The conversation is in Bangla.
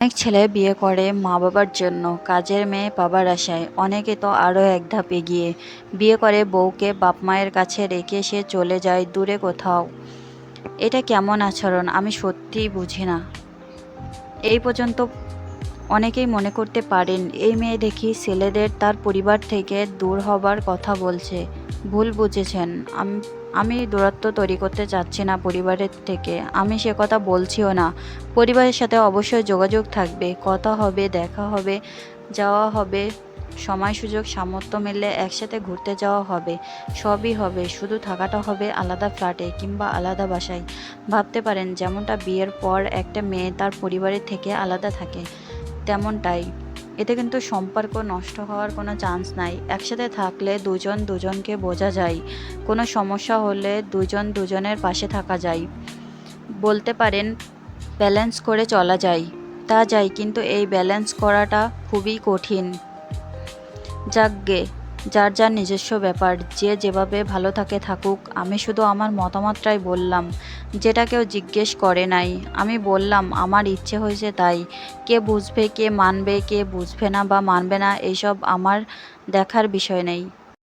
অনেক ছেলে বিয়ে করে মা বাবার জন্য, কাজের মেয়ে পাবার আশায়। অনেকে তো আরও এক ধাপ এগিয়ে বিয়ে করে বউকে বাপ মায়ের কাছে রেখে সে চলে যায় দূরে কোথাও। এটা কেমন আচরণ আমি সত্যিই বুঝি না। এই পর্যন্ত অনেকেই মনে করতে পারেন এই মেয়ে দেখি ছেলেদের তার পরিবার থেকে দূর হবার কথা বলছে। ভুল বুঝেছেন। আমি দূরত্ব তৈরি করতে চাচ্ছি না পরিবারের থেকে, আমি সে কথা বলছিও না। পরিবারের সাথে অবশ্যই যোগাযোগ থাকবে, কথা হবে, দেখা হবে, যাওয়া হবে, সময় সুযোগ সামর্থ্য মিললে একসাথে ঘুরতে যাওয়া হবে, সবই হবে। শুধু থাকাটা হবে আলাদা ফ্ল্যাটে কিংবা আলাদা বাসায়। ভাবতে পারেন যেমনটা বিয়ের পর একটা মেয়ে তার পরিবারের থেকে আলাদা থাকে, তেমনটাই। এতে কিন্তু সম্পর্ক নষ্ট হওয়ার কোনো চান্স নাই। একসাথে থাকলে দুজন দুজনকে বোঝা যায়, কোনো সমস্যা হলে দুজন দুজনের পাশে থাকা যায়। বলতে পারেন ব্যালেন্স করে চলা যায়। তা যায়, কিন্তু এই ব্যালেন্স করাটা খুবই কঠিন। যাকগে, যার যার নিজস্ব ব্যাপার, যে যেভাবে ভালো থাকে থাকুক। আমি শুধু আমার মতামতটাই বললাম, যেটা কেউ জিজ্ঞেস করে নাই। আমি বললাম আমার ইচ্ছে হয়েছে তাই। কে বুঝবে, কে মানবে, কে বুঝবে না বা মানবে না, এইসব আমার দেখার বিষয় নেই।